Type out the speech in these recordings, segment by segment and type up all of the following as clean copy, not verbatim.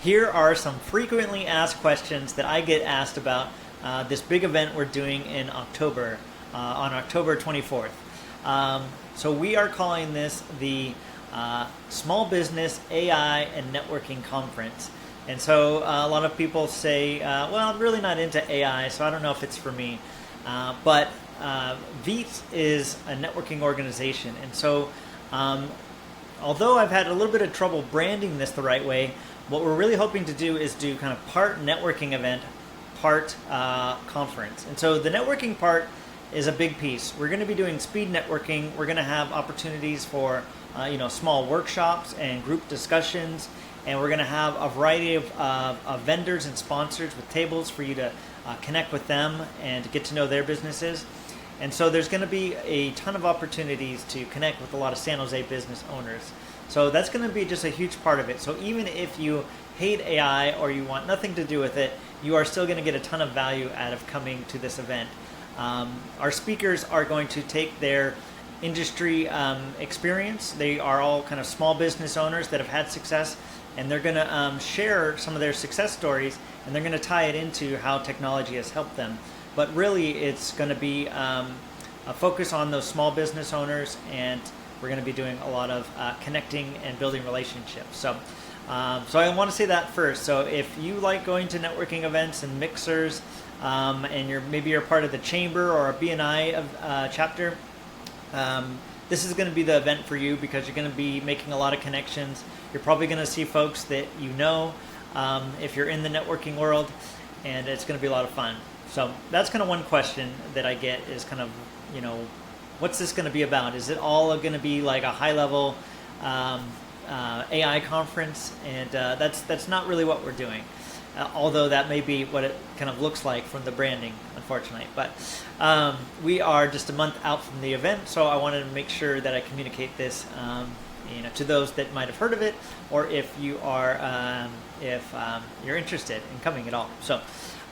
Here are some frequently asked questions that I get asked about this big event we're doing in October, on October 24th. So we are calling this the Small Business AI and Networking Conference. And so a lot of people say, well, I'm really not into AI, so I don't know if it's for me. But Veets is a networking organization. And so although I've had a little bit of trouble branding this the right way, what we're really hoping to do is do kind of part networking event, part conference. And so the networking part is a big piece. We're going to be doing speed networking. We're going to have opportunities for small workshops and group discussions, and we're going to have a variety of vendors and sponsors with tables for you to connect with them and to get to know their businesses. And so there's going to be a ton of opportunities to connect with a lot of San Jose business owners. So that's going to be just a huge part of it. So even if you hate AI or you want nothing to do with it, you are still going to get a ton of value out of coming to this event. Our speakers are going to take their industry experience. They are all kind of small business owners that have had success, and they're going to share some of their success stories, and they're going to tie it into how technology has helped them. But really, it's going to be a focus on those small business owners, and we're going to be doing a lot of connecting and building relationships. So I want to say that first. So if you like going to networking events and mixers, and maybe you're part of the chamber or a BNI chapter, this is going to be the event for you, because you're going to be making a lot of connections. You're probably going to see folks that you know if you're in the networking world, and it's going to be a lot of fun. So that's kind of one question that I get is kind of, what's this going to be about? Is it all going to be like a high-level AI conference? And that's not really what we're doing, although that may be what it kind of looks like from the branding, unfortunately. But we are just a month out from the event, so I wanted to make sure that I communicate this to those that might have heard of it, or if you are you're interested in coming at all. So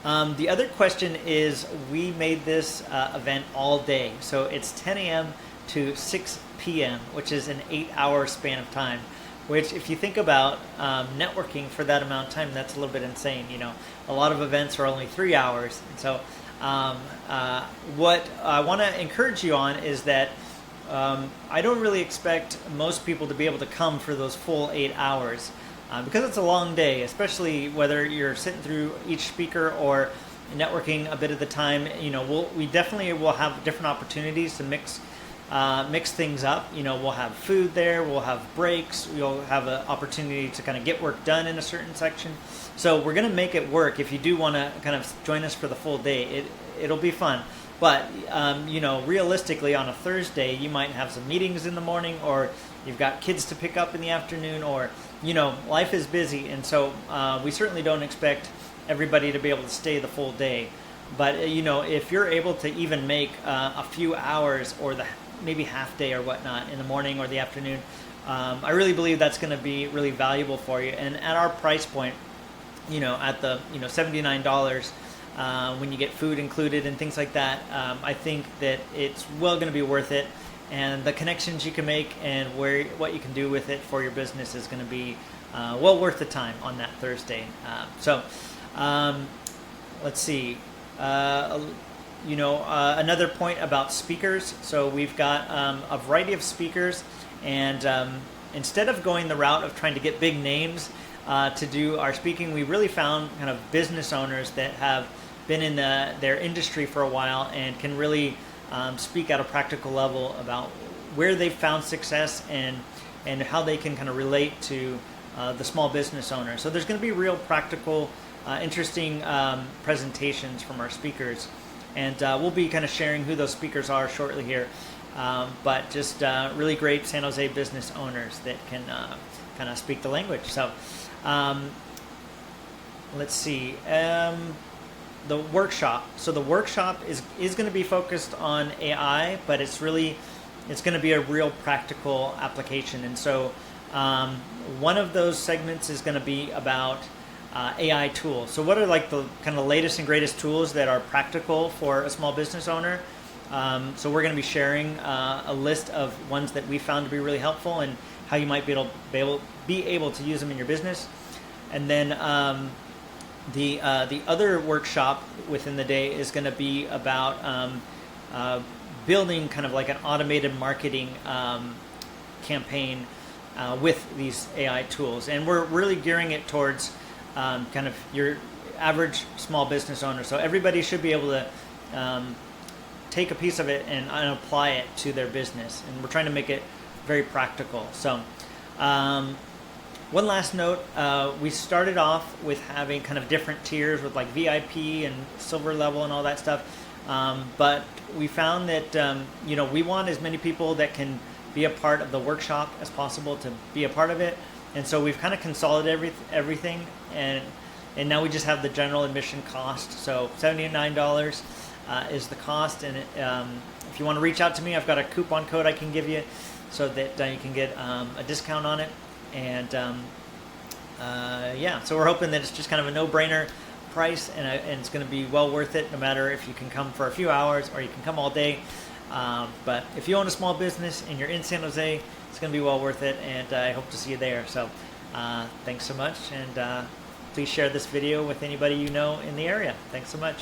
the other question is, we made this event all day. So it's 10 a.m. to 6 p.m., which is an 8-hour span of time, which if you think about networking for that amount of time, that's a little bit insane. A lot of events are only 3 hours. And so what I want to encourage you on is that I don't really expect most people to be able to come for those full 8 hours. Because it's a long day, especially whether you're sitting through each speaker or networking a bit of the time. We definitely will have different opportunities to mix things up. We'll have food there, we'll have breaks, we'll have an opportunity to kind of get work done in a certain section. So we're going to make it work. If you do want to kind of join us for the full day, it'll be fun. But realistically, on a Thursday, you might have some meetings in the morning, or you've got kids to pick up in the afternoon, or life is busy, and so we certainly don't expect everybody to be able to stay the full day. But if you're able to even make a few hours, or maybe half day or whatnot in the morning or the afternoon, I really believe that's going to be really valuable for you. And at our price point, at the $79, when you get food included and things like that, I think that it's well going to be worth it. And the connections you can make and what you can do with it for your business is going to be well worth the time on that Thursday. Let's see. Another point about speakers. So we've got a variety of speakers, and instead of going the route of trying to get big names to do our speaking, we really found kind of business owners that have been in their industry for a while and can really speak at a practical level about where they've found success and how they can kind of relate to the small business owner. So there's going to be real practical, interesting presentations from our speakers, and we'll be kind of sharing who those speakers are shortly here. But just really great San Jose business owners that can kind of speak the language. So let's see. The workshop. So the workshop is going to be focused on AI, but it's going to be a real practical application. And so one of those segments is going to be about AI tools. So what are like the kind of latest and greatest tools that are practical for a small business owner? So we're going to be sharing a list of ones that we found to be really helpful and how you might be able to use them in your business. And then the other workshop within the day is going to be about building kind of like an automated marketing campaign with these AI tools. And we're really gearing it towards kind of your average small business owner. So everybody should be able to take a piece of it and apply it to their business. And we're trying to make it very practical. So one last note, we started off with having kind of different tiers with like VIP and silver level and all that stuff. But we found that, we want as many people that can be a part of the workshop as possible to be a part of it. And so we've kind of consolidated everything, and now we just have the general admission cost. So $79 is the cost. And if you want to reach out to me, I've got a coupon code I can give you so that you can get a discount on it. And so we're hoping that it's just kind of a no-brainer price, and it's going to be well worth it, no matter if you can come for a few hours or you can come all day. But if you own a small business and you're in San Jose, it's going to be well worth it, and I hope to see you there. So thanks so much, and please share this video with anybody you know in the area. Thanks so much.